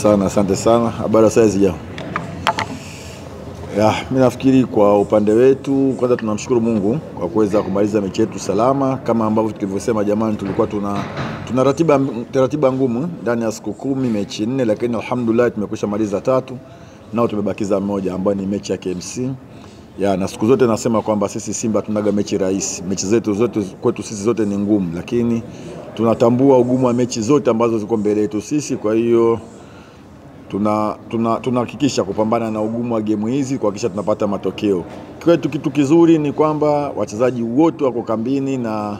Asante sana. Habari saizi ya. Mimi nafikiri kwa upande wetu kwanza tunamshukuru Mungu kwa kuweza kumaliza mechi yetu salama. Kama ambavyo tulivyosema jamani, tulikuwa tuna ratiba ngumu ndani ya siku 10 mechi 4, lakini alhamdulillah tumekwisha maliza 3 nao tumebakiza moja ambayo ni mechi ya KMC. Na siku zote nasema kwamba sisi Simba tunaga mechi rahisi. Mechi zetu zote kwetu sisi zote ni ngumu, lakini tunatambua ugumu wa mechi zote ambazo ziko mbele yetu sisi. Kwa hiyo tunahakikisha kupambana na ugumu wa game hizi kuhakikisha tunapata matokeo. Kwetu kitu kizuri ni kwamba wachezaji wote wako kambini na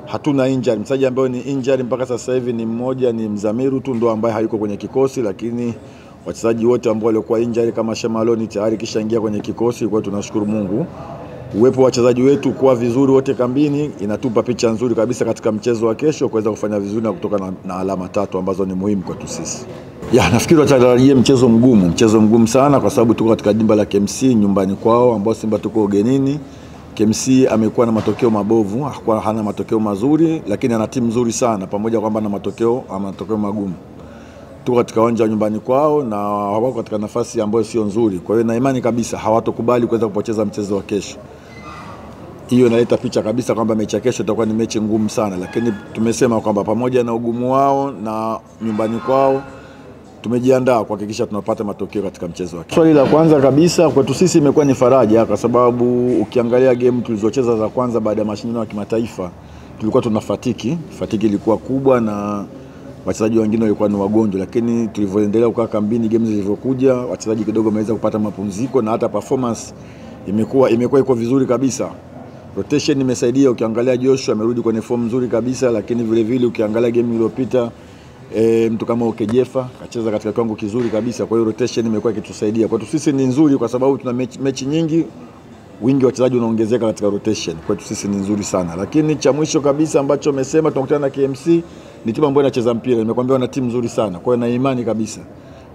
hatuna injury. Mchezaji ambaye ni injury mpaka sasa hivi ni mmoja, ni Mzamiru tu ndo ambaye hayuko kwenye kikosi, lakini wachezaji wote ambao walikuwa injury kama Shemaloni tayari kisha ingia kwenye kikosi. Kwa hiyo tunashukuru Mungu. Uwepo wa wachezaji wetu kuwa vizuri wote kambini inatupa picha nzuri kabisa katika mchezo wa kesho kuweza kufanya vizuri na kutoka na alama 3 ambazo ni muhimu kwetu sisi. Nafikiri watarajie mchezo mgumu sana kwa sababu tuko katika dimba la KMC nyumbani kwao, ambao Simba tuko ugenini. KMC amekuwa na matokeo mabovu, hana matokeo mazuri, lakini ana timu nzuri sana pamoja kwamba na matokeo magumu. Tuko katika uwanja wa nyumbani kwao na wako katika nafasi ambayo sio nzuri. Kwa hiyo na imani kabisa hawatokubali kuweza kupoteza mchezo wa kesho. Hiyo inaleta picha kabisa kwamba mechi ya kesho itakuwa ni mechi ngumu sana, lakini tumesema kwamba pamoja na ugumu wao na nyumbani kwao tumejiandaa kuhakikisha tunapata matokeo katika mchezo wake. Swali la kwanza kabisa kwetu sisi imekuwa ni faraja kwa sababu ukiangalia game tulizocheza za kwanza baada ya mashindano ya kimataifa tulikuwa tuna fatiki ilikuwa kubwa na wachezaji wengine walikuwa ni wagonjwa, lakini tulivyoendelea kukaa kambini game zilivyokuja wachezaji kidogo wameweza kupata mapumziko na hata performance imekuwa iko vizuri kabisa. Rotation imesaidia, ukiangalia Joshua amerudi kwenye form nzuri kabisa, lakini vile vile ukiangalia game iliyopita mtu kama Okejefa kacheza katika kiwango kizuri kabisa. Kwa hiyo rotation imekuwa ikitusaidia. Kwetu sisi ni nzuri kwa sababu tuna mechi nyingi, wingi wa wachezaji unaongezeka katika rotation. Kwetu sisi ni nzuri sana. Lakini cha mwisho kabisa ambacho umesema tunakutana na KMC ni timu ambayo inacheza mpira. Nimekwambia wana timu nzuri sana. Kwa hiyo na imani kabisa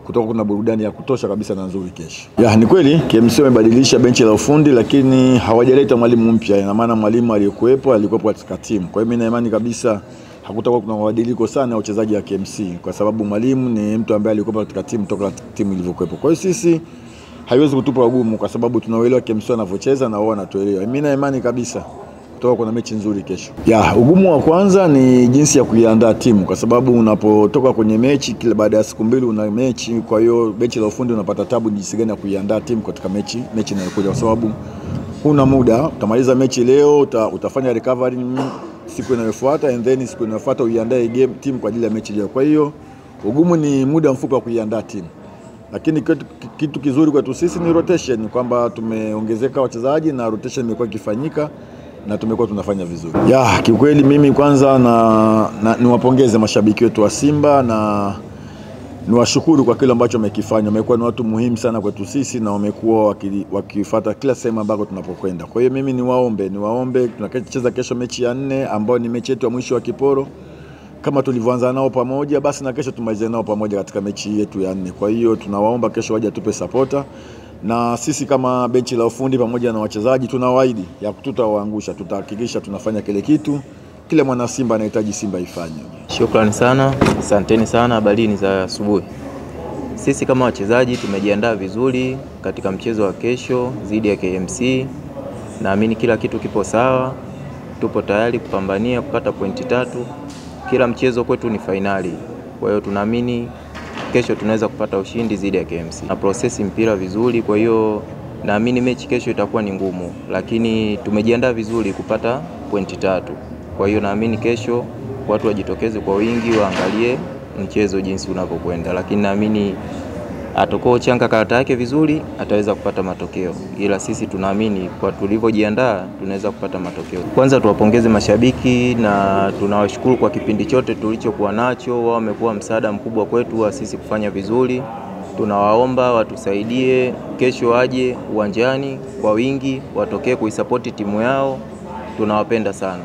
kutoka kuna burudani ya kutosha kabisa na nzuri kesho. Ni kweli KMC wamebadilisha benchi la ufundi, lakini hawajaleta mwalimu mpya. Ina maana mwalimu alikuwepo katika timu. Kwa hiyo mimi na imani kabisa hakutakuwa kuna mabadiliko sana ya uchezaji wa KMC kwa sababu mwalimu ni mtu ambaye alikuwa katika timu toka timu ilivyokuepo. Kwa hiyo sisi haiwezi kutupa ugumu kwa sababu tunaelewa KMC wanavyocheza na wao wanatuelewa. Mimi na imani kabisa kutoka kuna mechi nzuri kesho. Ugumu wa kwanza ni jinsi ya kuiandaa timu kwa sababu unapotoka kwenye mechi kila baada ya siku 2 una mechi. Kwa hiyo benchi la ufundi unapata tabu jinsi gani ya kuiandaa timu katika mechi inayokuja kwa sababu huna muda. Utamaliza mechi leo, utafanya recovery siku inayofuata and then siku inayofuata uiandae timu kwa ajili ya mechi ijayo. Kwa hiyo ugumu ni muda mfupi wa kuiandaa timu. Lakini kitu kizuri kwetu sisi ni rotation, kwamba tumeongezeka wachezaji na rotation imekuwa ikifanyika na tumekuwa tunafanya vizuri. Kiukweli mimi kwanza niwapongeze mashabiki wetu wa Simba na niwashukuru kwa kile ambacho wamekifanya. Wamekuwa ni watu muhimu sana kwetu sisi na wamekuwa wakifuata kila sehemu ambako tunapokwenda. Kwa hiyo mimi niwaombe tunacheza kesho mechi ya 4 ambayo ni mechi yetu ya mwisho wa kiporo. Kama tulivyoanza nao pamoja basi na kesho tumalize nao pamoja katika mechi yetu ya 4. Kwa hiyo tunawaomba kesho waje tupe supporter na sisi kama benchi la ufundi pamoja na wachezaji tunawaahidi ya kututawaangusha. Tutahakikisha tunafanya kile kitu kile mwana Simba anahitaji Simba ifanye. Shukrani sana, asanteni sana, habarini za asubuhi. Sisi kama wachezaji tumejiandaa vizuri katika mchezo wa kesho dhidi ya KMC. Naamini kila kitu kipo sawa. Tupo tayari kupambania kupata pointi 3. Kila mchezo kwetu ni finali. Kwa hiyo tunaamini kesho tunaweza kupata ushindi dhidi ya KMC. Na process mpira vizuri, kwa hiyo naamini mechi kesho itakuwa ni ngumu, lakini tumejiandaa vizuri kupata pointi 3. Kwa hiyo naamini kesho watu wajitokeze kwa wingi waangalie mchezo jinsi unavyokwenda, lakini naamini atokao changa karata yake vizuri ataweza kupata matokeo. Ila sisi tunaamini kwa tulivyojiandaa tunaweza kupata matokeo. Kwanza tuwapongeze mashabiki na tunawashukuru kwa kipindi chote tulichokuwa nacho. Wao wamekuwa msaada mkubwa kwetu wa sisi kufanya vizuri. Tunawaomba watusaidie kesho, waje uwanjani kwa wingi, watokee kuisupport timu yao. Tunawapenda sana.